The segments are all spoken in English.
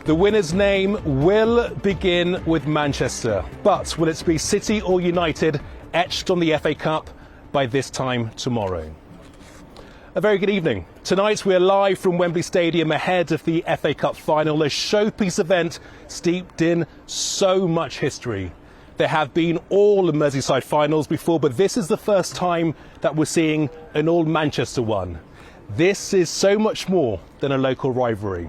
The winner's name will begin with Manchester, but will it be City or United etched on the FA Cup by this time tomorrow? A very good evening. Tonight we're live from Wembley Stadium ahead of the FA Cup final, a showpiece event steeped in so much history. There have been all Merseyside finals before, but this is the first time that we're seeing an all-Manchester one. This is so much more than a local rivalry.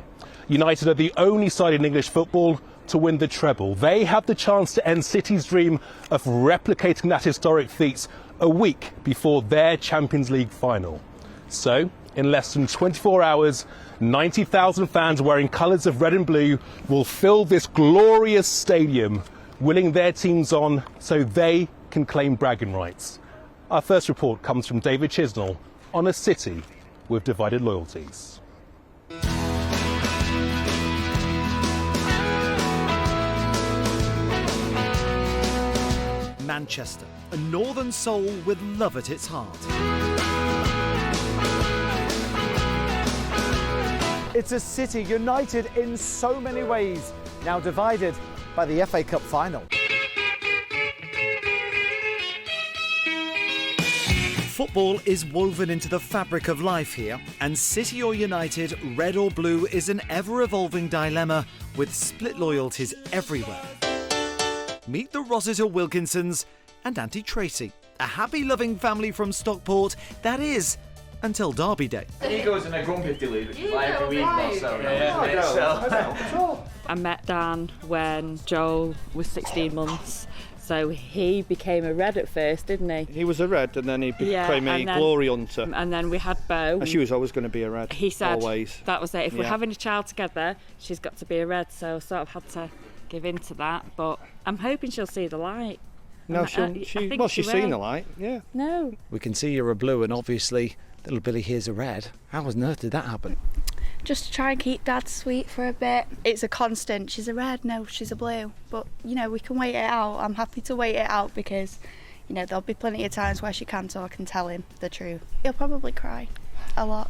United are the only side in English football to win the treble. They have the chance to end City's dream of replicating that historic feat a week before their Champions League final. So, in less than 24 hours, 90,000 fans wearing colours of red and blue will fill this glorious stadium, willing their teams on so they can claim bragging rights. Our first report comes from David Chisnell on a city with divided loyalties. Manchester, a northern soul with love at its heart. It's a city united in so many ways, now divided by the FA Cup final. Football is woven into the fabric of life here, and City or United, red or blue, is an ever-evolving dilemma with split loyalties everywhere. Meet the Rossiter Wilkinsons and Auntie Tracy, a happy, loving family from Stockport, that is, until Derby Day. He goes in a grumpy delude, which is like every week or so. I met Dan when Joel was 16 months, so he became a red at first, didn't he? He was a red, and then he became a glory hunter. And then we had Beau. And she was always going to be a red. He said always. That was it. If we're having a child together, she's got to be a red. So I sort of had to give in to that. But I'm hoping she'll see the light. No, she's seen the light. Yeah. No. We can see you're a blue, and obviously little Billy here's a red. How on earth did that happen? Just to try and keep Dad sweet for a bit. It's a constant. She's a red, no, she's a blue. But, you know, we can wait it out. I'm happy to wait it out because, you know, there'll be plenty of times where she can talk and tell him the truth. He'll probably cry a lot.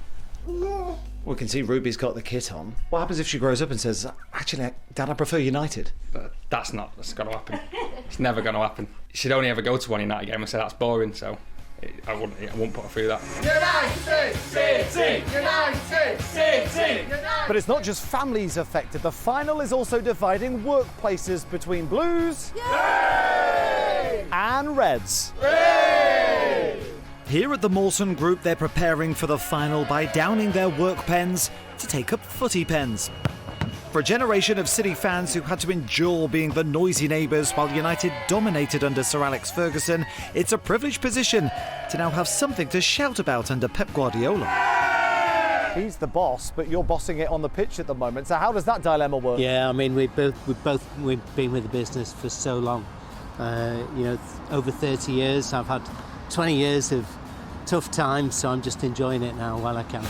We can see Ruby's got the kit on. What happens if she grows up and says, actually, Dad, I prefer United? But that's going to happen. It's never going to happen. She'd only ever go to one United game and say that's boring, so I wouldn't put her through that. United City! United City! But it's not just families affected. The final is also dividing workplaces between blues and reds. Here at the Mawson Group, they're preparing for the final by downing their work pens to take up footy pens. For a generation of City fans who had to endure being the noisy neighbours while United dominated under Sir Alex Ferguson, it's a privileged position to now have something to shout about under Pep Guardiola. He's the boss, but you're bossing it on the pitch at the moment. So how does that dilemma work? Yeah, I mean, we've been with the business for so long. Over 30 years. I've had 20 years of tough times, so I'm just enjoying it now while I can.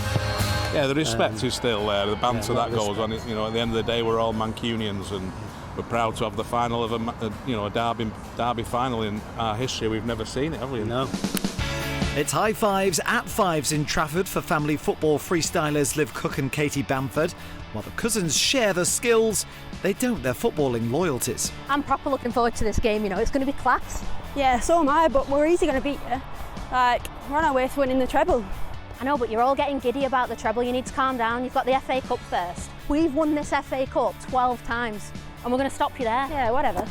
Yeah, the respect is still there. The banter that goes on. You know, at the end of the day, we're all Mancunians, and we're proud to have the final of a derby final in our history. We've never seen it, have we? No. It's high fives at fives in Trafford for family football freestylers Liv Cook and Katie Bamford. While the cousins share the skills, they don't their footballing loyalties. I'm proper looking forward to this game, you know, it's going to be class. Yeah, so am I, but we're easily going to beat you. We're on our way to winning the treble. I know, but you're all getting giddy about the treble. You need to calm down. You've got the FA Cup first. We've won this FA Cup 12 times, and we're going to stop you there. Yeah, whatever.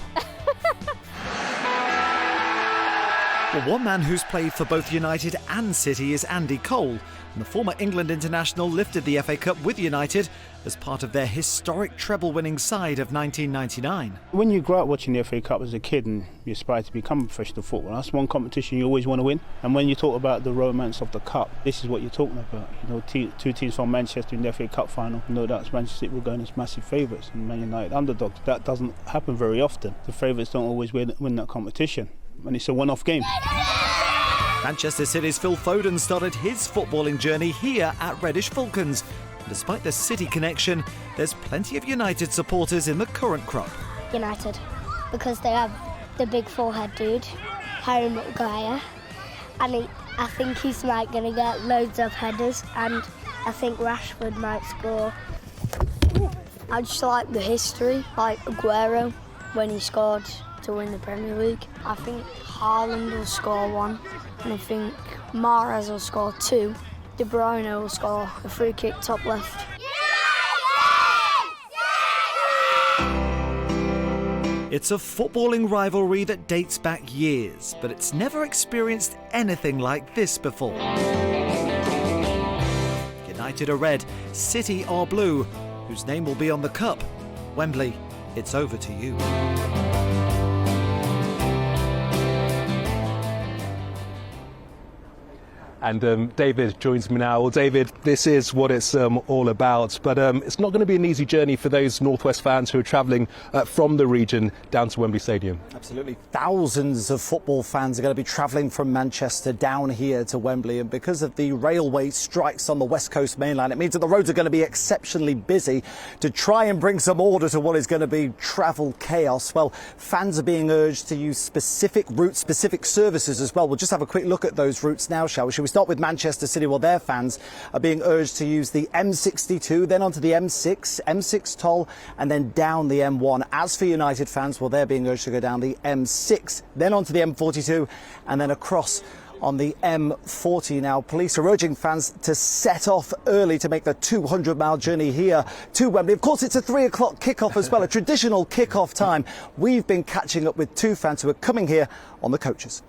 Well, one man who's played for both United and City is Andy Cole, and the former England international lifted the FA Cup with United as part of their historic treble-winning side of 1999. When you grow up watching the FA Cup as a kid and you aspire to become a professional footballer, that's one competition you always want to win. And when you talk about the romance of the cup, this is what you're talking about. You know, two teams from Manchester in the FA Cup final. You know, that's Manchester City were going as massive favourites and Man United underdogs. That doesn't happen very often. The favourites don't always win that competition, and it's a one-off game. Manchester City's Phil Foden started his footballing journey here at Reddish Falcons. Despite the City connection, there's plenty of United supporters in the current crop. United, because they have the big forehead dude, Harry Maguire, and I think he's going to get loads of headers, and I think Rashford might score. I just like the history, like Aguero when he scored to win the Premier League. I think Haaland will score one, and I think Mahrez will score two. De Bruyne will score a free kick top left. It's a footballing rivalry that dates back years, but it's never experienced anything like this before. United are red, City are blue, whose name will be on the cup. Wembley, it's over to you. And David joins me now. Well, David, this is what it's all about. But it's not going to be an easy journey for those North West fans who are travelling from the region down to Wembley Stadium. Absolutely. Thousands of football fans are going to be travelling from Manchester down here to Wembley. And because of the railway strikes on the West Coast mainland, it means that the roads are going to be exceptionally busy. To try and bring some order to what is going to be travel chaos, well, fans are being urged to use specific routes, specific services as well. We'll just have a quick look at those routes now, shall we? Shall we start with Manchester City? Well, their fans are being urged to use the M62, then onto the M6, M6 toll, and then down the M1. As for United fans, well, they're being urged to go down the M6, then onto the M42, and then across on the M40. Now, police are urging fans to set off early to make the 200-mile journey here to Wembley. Of course, it's a 3 o'clock kickoff as well, a traditional kickoff time. We've been catching up with two fans who are coming here on the coaches.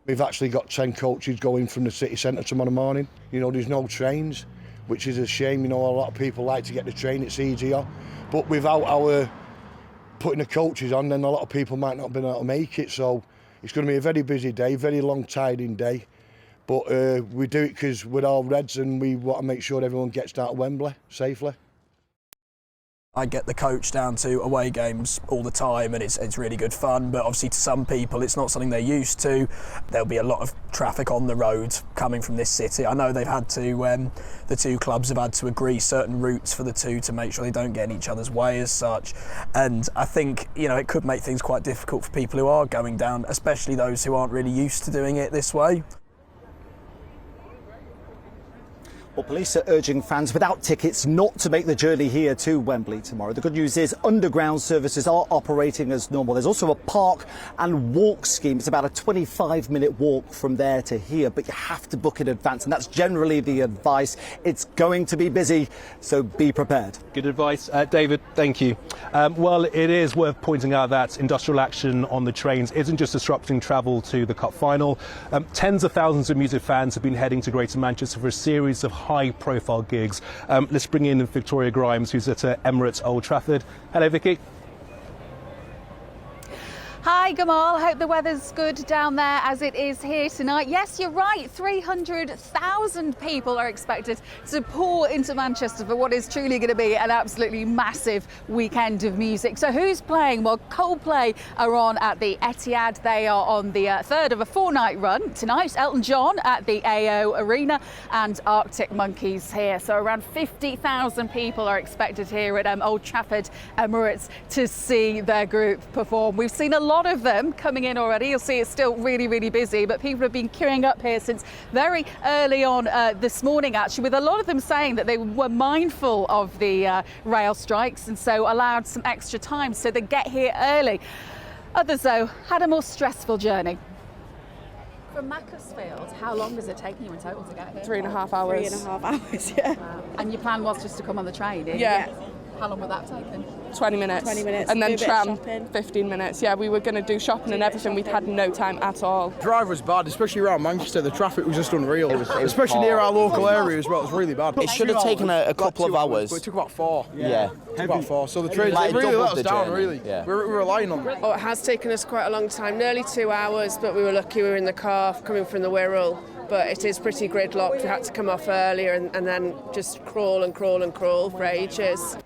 We've actually got 10 coaches going from the city centre tomorrow morning. You know, there's no trains, which is a shame. You know, a lot of people like to get the train, it's easier. But without our putting the coaches on, then a lot of people might not have been able to make it. So it's going to be a very busy day, very long, tiring day. But we do it because we're all Reds and we want to make sure everyone gets down to Wembley safely. I get the coach down to away games all the time and it's really good fun, but obviously to some people it's not something they're used to. There'll be a lot of traffic on the road coming from this city. I know they've had to, the two clubs have had to agree certain routes for the two to make sure they don't get in each other's way as such. And I think, you know, it could make things quite difficult for people who are going down, especially those who aren't really used to doing it this way. Well, police are urging fans without tickets not to make the journey here to Wembley tomorrow. The good news is underground services are operating as normal. There's also a park and walk scheme. It's about a 25-minute walk from there to here, but you have to book in advance, and that's generally the advice. It's going to be busy, so be prepared. Good advice. David, thank you. Well, it is worth pointing out that industrial action on the trains isn't just disrupting travel to the Cup final. Tens of thousands of music fans have been heading to Greater Manchester for a series of high-profile gigs. Let's bring in Victoria Grimes, who's at Emirates Old Trafford. Hello, Vicky. Hi Gamal, hope the weather's good down there as it is here tonight. Yes, you're right, 300,000 people are expected to pour into Manchester for what is truly going to be an absolutely massive weekend of music. So who's playing? Well, Coldplay are on at the Etihad. They are on the third of a four-night run tonight. Elton John at the AO Arena and Arctic Monkeys here. So around 50,000 people are expected here at Old Trafford Emirates to see their group perform. We've seen a lot of them coming in already. You'll see it's still really, really busy, but people have been queuing up here since very early on this morning, actually, with a lot of them saying that they were mindful of the rail strikes and so allowed some extra time so they get here early. Others, though, had a more stressful journey. From Macclesfield, how long does it take you in total to get here? 3.5 hours. 3.5 hours, yeah. Wow. And your plan was just to come on the train, didn't yeah. you? How long would that take then? 20 minutes. 20 minutes. And then tram, 15 minutes. Yeah, we were going to do shopping and everything. We'd had no time at all. The drive was bad, especially around Manchester. The traffic was just unreal. It was especially near our local area as well. It was really bad. It should have taken a couple of hours. But it took about 4. Yeah. It took about 4. So the train really let us down, really. Yeah. We're relying on it. Oh, it has taken us quite a long time, nearly 2 hours, but we were lucky we were in the car coming from the Wirral. But it is pretty gridlocked. We had to come off earlier and then just crawl and crawl and crawl for ages.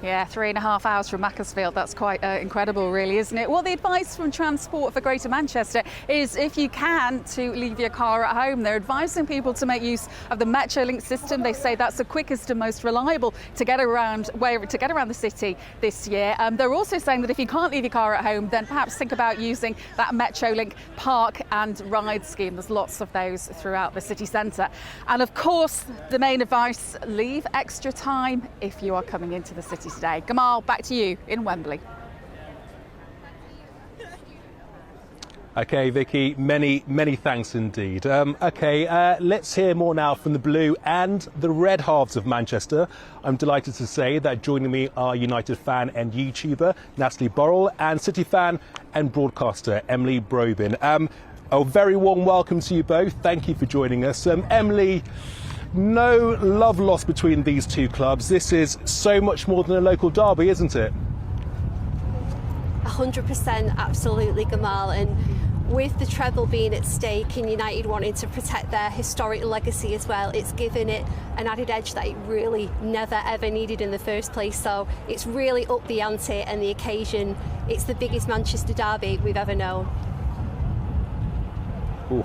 Yeah, 3.5 hours from Macclesfield. That's quite incredible, really, isn't it? Well, the advice from Transport for Greater Manchester is, if you can, to leave your car at home. They're advising people to make use of the Metrolink system. They say that's the quickest and most reliable to get around the city this year. They're also saying that if you can't leave your car at home, then perhaps think about using that Metrolink Park and Ride scheme. There's lots of those throughout the city centre. And of course, the main advice: leave extra time if you are coming into the city today. Gamal, back to you in Wembley. Okay, Vicky, many thanks indeed. Let's hear more now from the blue and the red halves of Manchester. I'm delighted to say that joining me are United fan and YouTuber Natalie Burrell and City fan and broadcaster Emily Brobin. A very warm welcome to you both. Thank you for joining us. Emily, no love lost between these two clubs. This is so much more than a local derby, isn't it? 100%, absolutely, Gamal. And with the treble being at stake and United wanting to protect their historic legacy as well, it's given it an added edge that it really never ever needed in the first place. So it's really upped the ante, and the occasion, it's the biggest Manchester derby we've ever known. Ooh.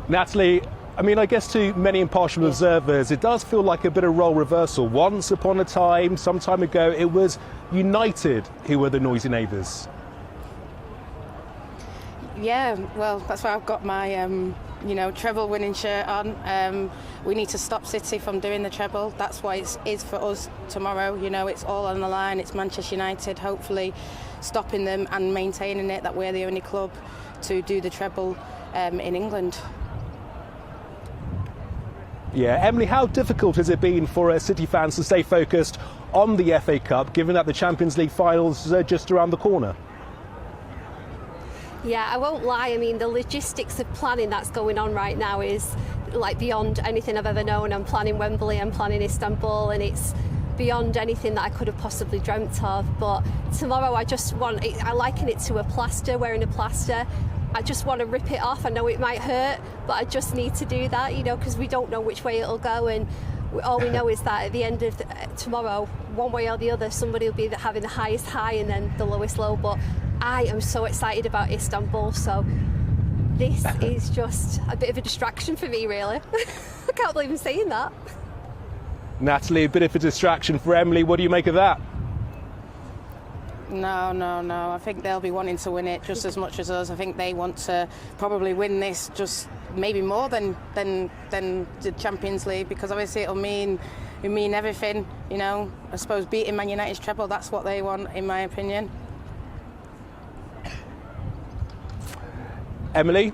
Natalie, I mean, I guess to many impartial observers, it does feel like a bit of role reversal. Once upon a time, some time ago, it was United who were the noisy neighbours. Yeah, well, that's why I've got my, treble winning shirt on. We need to stop City from doing the treble. That's why it is for us tomorrow. You know, it's all on the line. It's Manchester United, hopefully stopping them and maintaining it, that we're the only club to do the treble in England. Yeah, Emily, how difficult has it been for City fans to stay focused on the FA Cup, given that the Champions League finals are just around the corner? Yeah, I won't lie. I mean, the logistics of planning that's going on right now is like beyond anything I've ever known. I'm planning Wembley, I'm planning Istanbul, and it's beyond anything that I could have possibly dreamt of. But tomorrow, I liken it to a plaster, wearing a plaster. I just want to rip it off. I know it might hurt, but I just need to do that, because we don't know which way it'll go. And all we know is that at the end of tomorrow, one way or the other, somebody will be having the highest high and then the lowest low. But I am so excited about Istanbul, so this is just a bit of a distraction for me, really. I can't believe I'm saying that. Natalie, a bit of a distraction for Emily. What do you make of that? No. I think they'll be wanting to win it just as much as us. I think they want to probably win this just maybe more than the Champions League, because obviously it'll mean everything. I suppose beating Man United's treble, that's what they want, in my opinion. Emily?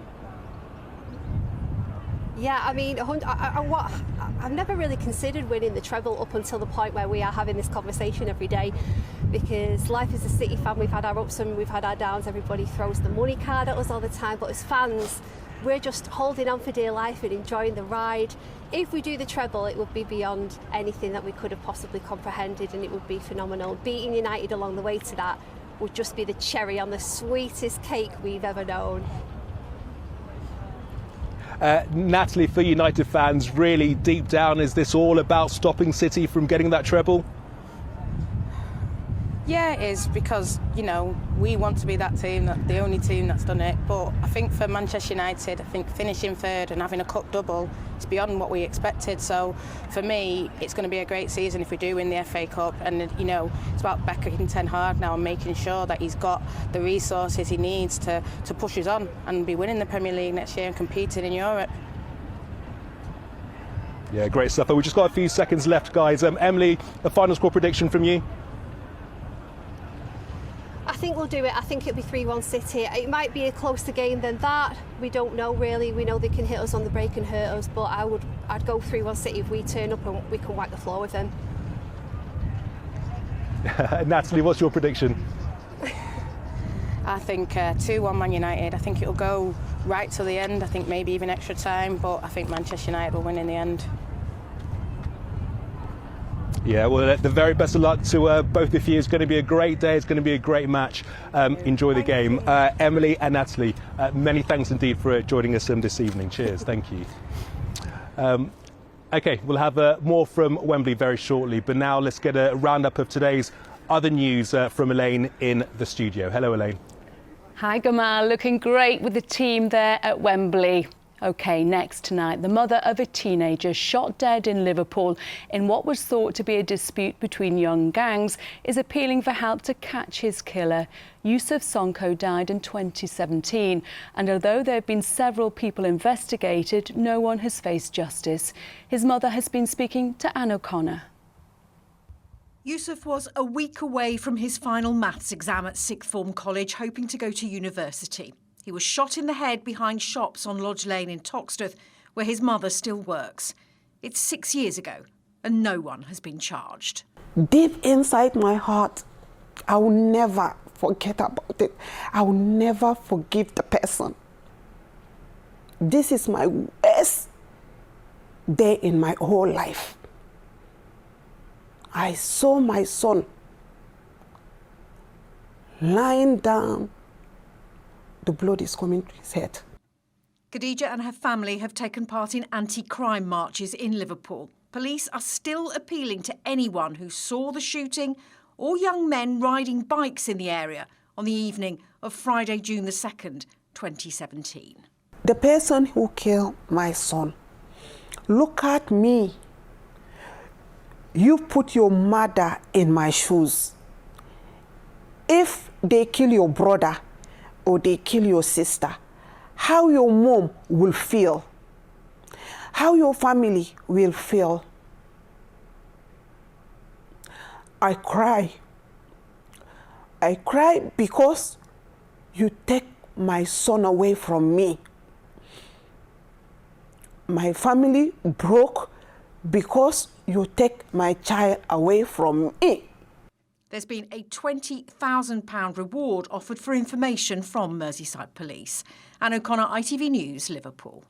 Yeah, I mean, I've never really considered winning the treble up until the point where we are having this conversation every day, because life as a City fan, we've had our ups and we've had our downs. Everybody throws the money card at us all the time, but as fans, we're just holding on for dear life and enjoying the ride. If we do the treble, it would be beyond anything that we could have possibly comprehended, and it would be phenomenal. Beating United along the way to that would just be the cherry on the sweetest cake we've ever known. Natalie, for United fans, really deep down, is this all about stopping City from getting that treble? Yeah, it is, because, we want to be that team, the only team that's done it. But I think for Manchester United, I think finishing third and having a cup double, it's beyond what we expected. So for me, it's going to be a great season if we do win the FA Cup. And, it's about backing Ten Hag now and making sure that he's got the resources he needs to push us on and be winning the Premier League next year and competing in Europe. Yeah, great stuff. We've just got a few seconds left, guys. Emily, a final score prediction from you? I think we'll do it. I think it'll be 3-1 City. It might be a closer game than that. We don't know, really. We know they can hit us on the break and hurt us, but I'd go 3-1 City if we turn up and we can wipe the floor with them. Natalie, what's your prediction? I think 2-1 Man United. I think it'll go right to the end. I think maybe even extra time, but I think Manchester United will win in the end. Yeah, well, the very best of luck to both of you. It's going to be a great day. It's going to be a great match. Enjoy the game. Emily and Natalie, many thanks indeed for joining us this evening. Cheers. Thank you. OK, we'll have more from Wembley very shortly, but now let's get a roundup of today's other news from Elaine in the studio. Hello, Elaine. Hi, Gamal. Looking great with the team there at Wembley. OK, next tonight, the mother of a teenager shot dead in Liverpool in what was thought to be a dispute between young gangs is appealing for help to catch his killer. Yusuf Sonko died in 2017, and although there have been several people investigated, no one has faced justice. His mother has been speaking to Anne O'Connor. Yusuf was a week away from his final maths exam at sixth form college, hoping to go to university. He was shot in the head behind shops on Lodge Lane in Toxteth, where his mother still works. It's 6 years ago, and no one has been charged. Deep inside my heart, I will never forget about it. I will never forgive the person. This is my worst day in my whole life. I saw my son lying down. The blood is coming to his head. Khadija and her family have taken part in anti-crime marches in Liverpool. Police are still appealing to anyone who saw the shooting or young men riding bikes in the area on the evening of Friday, June the 2nd, 2017. The person who killed my son, look at me. You put your mother in my shoes. If they kill your brother, or they kill your sister, how your mom will feel, how your family will feel. I cry. I cry because you take my son away from me. My family broke because you take my child away from me. There's been a £20,000 reward offered for information from Merseyside Police. Anne O'Connor, ITV News, Liverpool.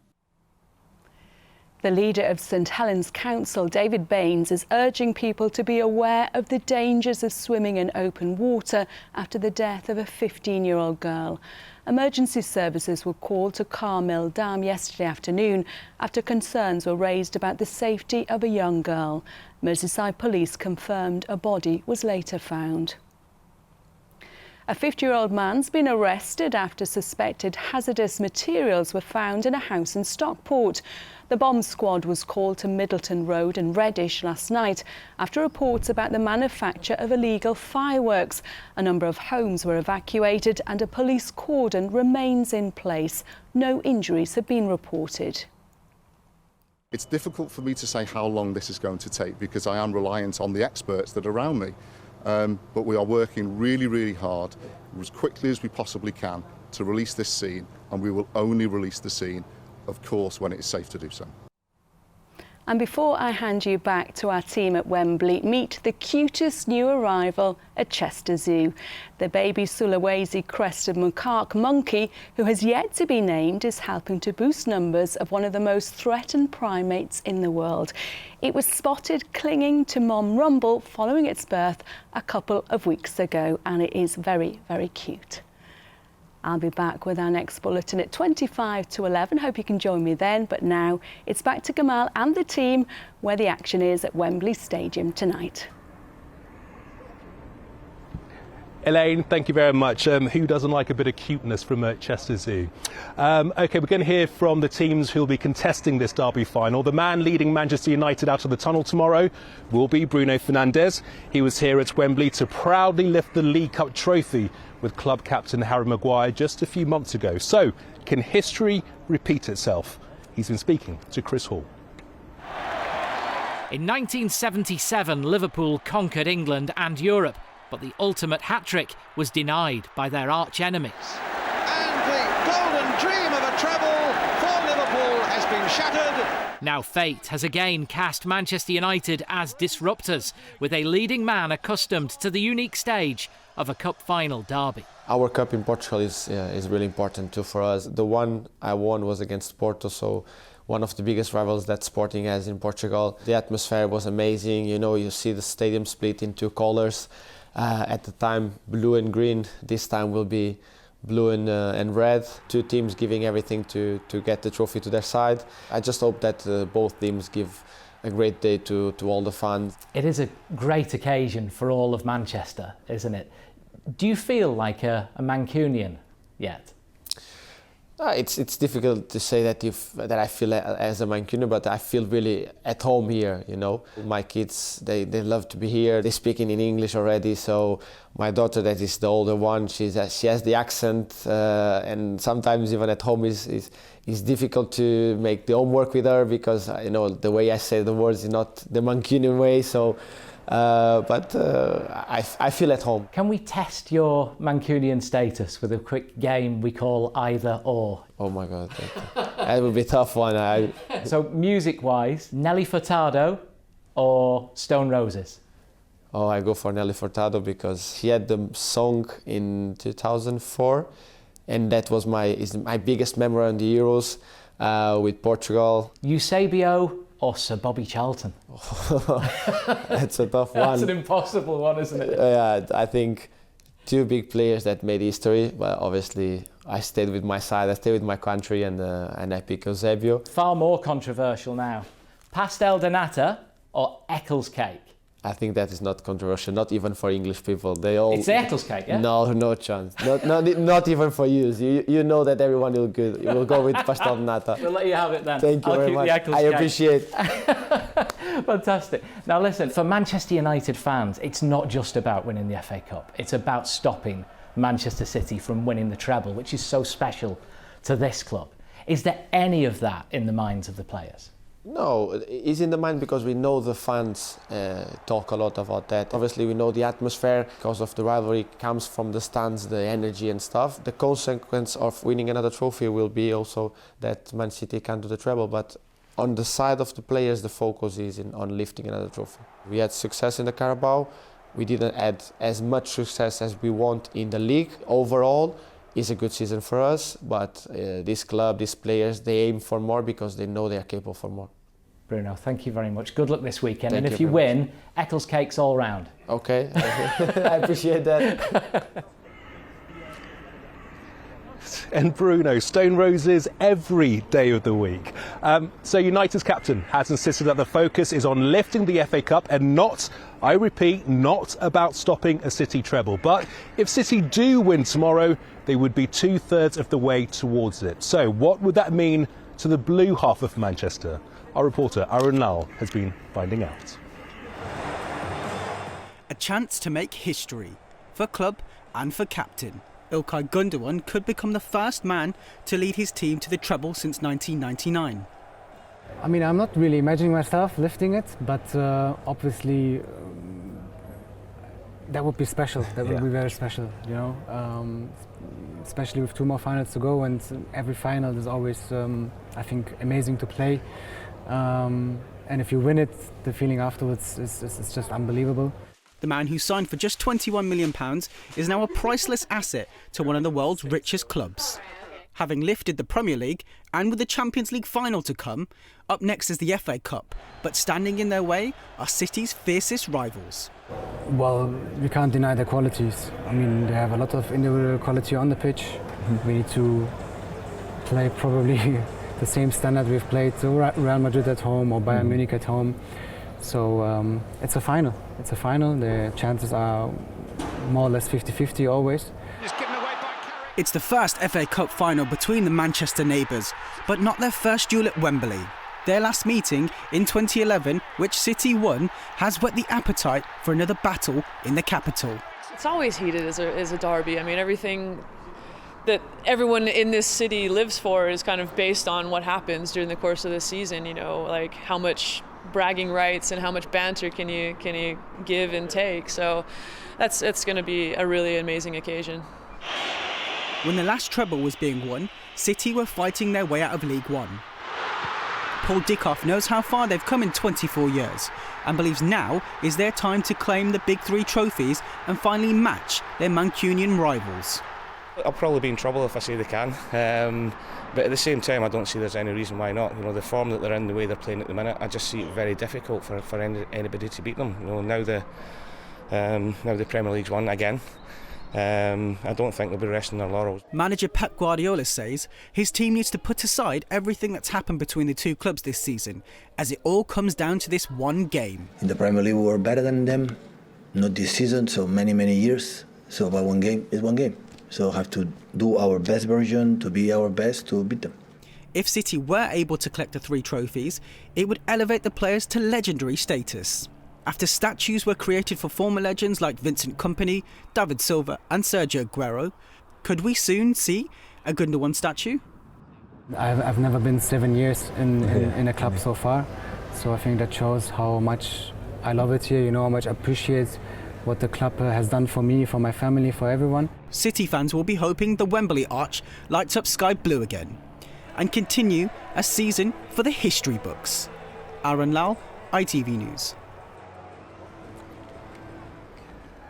The leader of St Helens Council, David Baines, is urging people to be aware of the dangers of swimming in open water after the death of a 15-year-old girl. Emergency services were called to Carmill Dam yesterday afternoon after concerns were raised about the safety of a young girl. Merseyside Police confirmed a body was later found. A 50-year-old man's been arrested after suspected hazardous materials were found in a house in Stockport. The bomb squad was called to Middleton Road and Reddish last night after reports about the manufacture of illegal fireworks. A number of homes were evacuated and a police cordon remains in place. No injuries have been reported. It's difficult for me to say how long this is going to take because I am reliant on the experts that are around me. But we are working really, really hard, as quickly as we possibly can, to release this scene, and we will only release the scene, of course, when it is safe to do so. And before I hand you back to our team at Wembley, meet the cutest new arrival at Chester Zoo. The baby Sulawesi crested macaque monkey, who has yet to be named, is helping to boost numbers of one of the most threatened primates in the world. It was spotted clinging to Mom Rumble following its birth a couple of weeks ago, and it is very, very cute. I'll be back with our next bulletin at 25 to 11. Hope you can join me then. But now it's back to Gamal and the team where the action is at Wembley Stadium tonight. Elaine, thank you very much. Who doesn't like a bit of cuteness from Chester Zoo? OK, we're going to hear from the teams who will be contesting this derby final. The man leading Manchester United out of the tunnel tomorrow will be Bruno Fernandes. He was here at Wembley to proudly lift the League Cup trophy with club captain Harry Maguire just a few months ago. So, can history repeat itself? He's been speaking to Chris Hall. In 1977, Liverpool conquered England and Europe, but the ultimate hat-trick was denied by their arch-enemies. And the golden dream of a treble for Liverpool has been shattered. Now fate has again cast Manchester United as disruptors, with a leading man accustomed to the unique stage of a cup final derby. Our cup in Portugal is really important too for us. The one I won was against Porto, so one of the biggest rivals that Sporting has in Portugal. The atmosphere was amazing. You know, you see the stadium split in two colours. At the time, blue and green. This time will be blue and red. Two teams giving everything to get the trophy to their side. I just hope that both teams give a great day to all the fans. It is a great occasion for all of Manchester, isn't it? Do you feel like a Mancunian yet? It's difficult to say that I feel as a Mancunian, but I feel really at home here, you know. My kids, they love to be here. They're speaking in English already, so my daughter, that is the older one, she has the accent, and sometimes even at home is difficult to make the homework with her because, you know, the way I say the words is not the Mancunian way, so... I feel at home. Can we test your Mancunian status with a quick game we call either or? Oh my God, that would be a tough one. So music-wise, Nelly Furtado or Stone Roses? Oh, I go for Nelly Furtado because he had the song in 2004, and that was my biggest memory on the Euros with Portugal. Eusebio or Sir Bobby Charlton? That's a tough one. That's an impossible one, isn't it? Yeah, I think two big players that made history, but obviously I stayed with my side, I stayed with my country, and I pick Eusebio. Far more controversial now. Pastel de nata or Eccles cake? I think that is not controversial, not even for English people. They all. It's Eccles cake, yeah? No chance. Not even for you. You know that everyone will go with pastel de nata. We'll let you have it then. Thank you very much. I appreciate. Fantastic. Now listen, for Manchester United fans, it's not just about winning the FA Cup. It's about stopping Manchester City from winning the treble, which is so special to this club. Is there any of that in the minds of the players? No, it's in the mind because we know the fans talk a lot about that. Obviously, we know the atmosphere because of the rivalry comes from the stands, the energy and stuff. The consequence of winning another trophy will be also that Man City can't do the treble. But on the side of the players, the focus is on lifting another trophy. We had success in the Carabao. We didn't add as much success as we want in the league. Overall, it's a good season for us, but this club, these players, they aim for more because they know they are capable for more. Bruno, thank you very much. Good luck this weekend. Thank and if you win, Eccles cakes all round. Okay, I appreciate that. And Bruno, Stone Roses every day of the week. So United's captain has insisted that the focus is on lifting the FA Cup and not, I repeat, not about stopping a City treble. But if City do win tomorrow, they would be 2/3 of the way towards it. So what would that mean to the blue half of Manchester? Our reporter Aaron Lal has been finding out. A chance to make history for club and for captain. Ilkay Gundogan could become the first man to lead his team to the treble since 1999. I mean, I'm not really imagining myself lifting it, but obviously that would be special. That would be very special, you know, especially with 2 more finals to go, and every final is always, I think, amazing to play. And if you win it, the feeling afterwards is just unbelievable. The man who signed for just £21 million is now a priceless asset to one of the world's richest clubs. Having lifted the Premier League and with the Champions League final to come, up next is the FA Cup, but standing in their way are City's fiercest rivals. Well, we can't deny their qualities. I mean, they have a lot of individual quality on the pitch. We need to play probably the same standard we've played Real Madrid at home or Bayern Munich at home. So it's a final. It's a final. The chances are more or less 50-50 always. It's the first FA Cup final between the Manchester neighbours, but not their first duel at Wembley. Their last meeting in 2011, which City won, has whet the appetite for another battle in the capital. It's always heated as a derby. I mean, everything that everyone in this city lives for is kind of based on what happens during the course of the season. You know, like how much bragging rights and how much banter can you give and take. So it's going to be a really amazing occasion. When the last treble was being won, City were fighting their way out of League One. Paul Dickoff knows how far they've come in 24 years and believes now is their time to claim the big 3 trophies and finally match their Mancunian rivals. I'll probably be in trouble if I say they can, but at the same time I don't see there's any reason why not. You know, the form that they're in, the way they're playing at the minute, I just see it very difficult for anybody to beat them. You know, now the Premier League's won again, I don't think they'll be resting their laurels. Manager Pep Guardiola says his team needs to put aside everything that's happened between the two clubs this season, as it all comes down to this one game. In the Premier League we were better than them, not this season, so many years. So by one game is one game. So have to do our best version, to be our best, to beat them. If City were able to collect the 3 trophies, it would elevate the players to legendary status. After statues were created for former legends like Vincent Kompany, David Silva and Sergio Aguero, could we soon see a Gundogan statue? I've never been 7 years in a club so far, so I think that shows how much I love it here, how much I appreciate what the club has done for me, for my family, for everyone. City fans will be hoping the Wembley arch lights up sky blue again and continue a season for the history books. Aaron Lal, ITV News.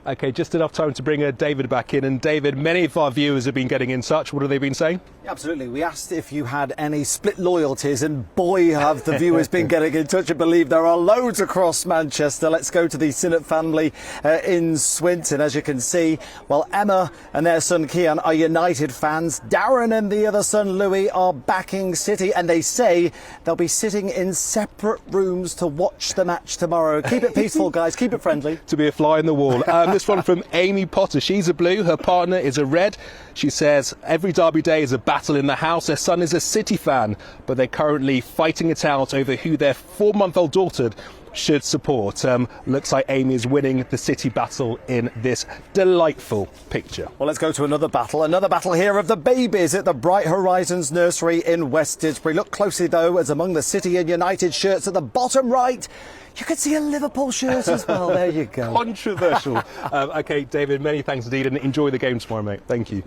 OK, just enough time to bring David back in. And David, many of our viewers have been getting in touch. What have they been saying? Absolutely. We asked if you had any split loyalties, and boy, have the viewers been getting in touch. I believe there are loads across Manchester. Let's go to the Sinnott family in Swinton. As you can see, well, Emma and their son Kian are United fans. Darren and the other son Louis are backing City, and they say they'll be sitting in separate rooms to watch the match tomorrow. Keep it peaceful, guys. Keep it friendly. To be a fly in the wall. This one from Amy Potter. She's a blue. Her partner is a red. She says every derby day is a battle in the house. Her son is a City fan, but they're currently fighting it out over who their 4-month-old daughter should support. Looks like Amy is winning the City battle in this delightful picture. Well, let's go to another battle here of the babies at the Bright Horizons nursery in West Didsbury. Look closely though, as among the City and United shirts at the bottom right, you can see a Liverpool shirt as well. There you go. Controversial. OK, David, many thanks indeed, and enjoy the game tomorrow, mate. Thank you.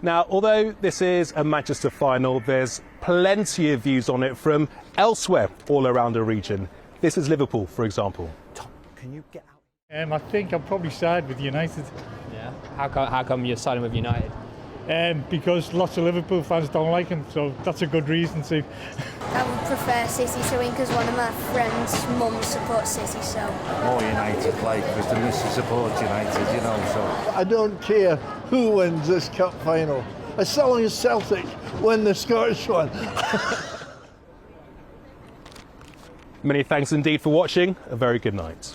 Now, although this is a Manchester final, there's plenty of views on it from elsewhere all around the region. This is Liverpool, for example. Tom, can you get out? I think I'll probably side with United. Yeah. How come you're siding with United? Because lots of Liverpool fans don't like him, so that's a good reason to. I would prefer City to win because one of my friends' mums supports City, so. More United play because the missus supports United, so. I don't care who wins this cup final, as long as Celtic win the Scottish one. Many thanks indeed for watching. A very good night.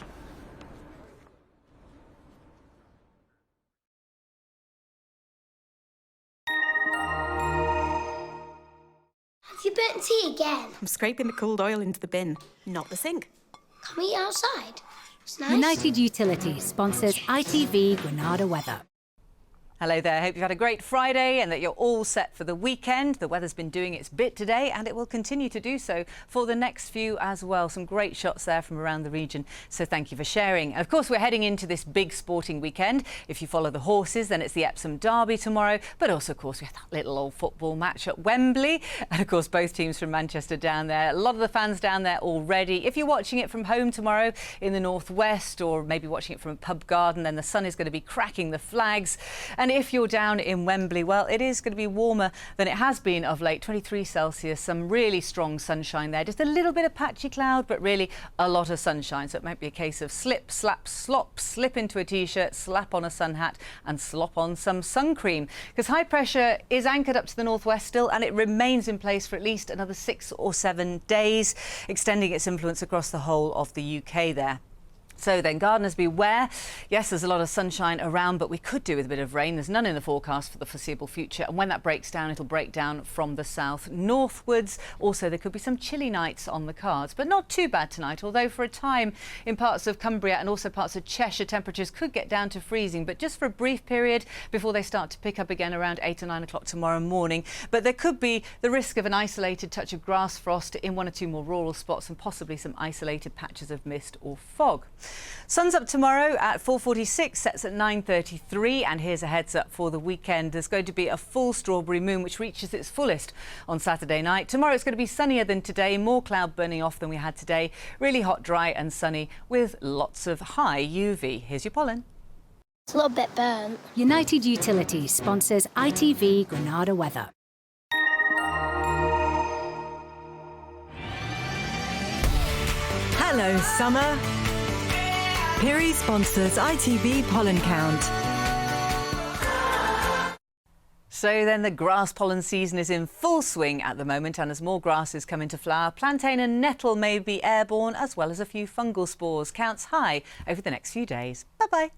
You burnt tea again? I'm scraping the cooled oil into the bin, not the sink. Can we eat outside? It's nice. United Utilities sponsors ITV Granada weather. Hello there, hope you've had a great Friday and that you're all set for the weekend. The weather's been doing its bit today and it will continue to do so for the next few as well. Some great shots there from around the region, so thank you for sharing. And of course, we're heading into this big sporting weekend. If you follow the horses, then it's the Epsom Derby tomorrow, but also, of course, we have that little old football match at Wembley. And of course, both teams from Manchester down there. A lot of the fans down there already. If you're watching it from home tomorrow in the northwest, or maybe watching it from a pub garden, then the sun is going to be cracking the flags. And if you're down in Wembley, well, it is going to be warmer than it has been of late. 23 Celsius, some really strong sunshine there. Just a little bit of patchy cloud, but really a lot of sunshine. So it might be a case of slip, slap, slop, slip into a T-shirt, slap on a sun hat and slop on some sun cream. Because high pressure is anchored up to the northwest still, and it remains in place for at least another 6 or 7 days, extending its influence across the whole of the UK there. So then, gardeners beware. Yes, there's a lot of sunshine around, but we could do with a bit of rain. There's none in the forecast for the foreseeable future. And when that breaks down, it'll break down from the south northwards. Also, there could be some chilly nights on the cards, but not too bad tonight. Although for a time in parts of Cumbria and also parts of Cheshire, temperatures could get down to freezing, but just for a brief period before they start to pick up again around 8 or 9 o'clock tomorrow morning. But there could be the risk of an isolated touch of grass frost in 1 or 2 more rural spots and possibly some isolated patches of mist or fog. Sun's up tomorrow at 4:46, sets at 9:33, and here's a heads up for the weekend. There's going to be a full strawberry moon which reaches its fullest on Saturday night. Tomorrow it's going to be sunnier than today, more cloud burning off than we had today. Really hot, dry and sunny with lots of high UV. Here's your pollen. It's a little bit burnt. United Utilities sponsors ITV Granada weather. Hello, summer. Piri sponsors ITV Pollen Count. So then the grass pollen season is in full swing at the moment, and as more grasses come into flower, plantain and nettle may be airborne, as well as a few fungal spores. Counts high over the next few days. Bye-bye.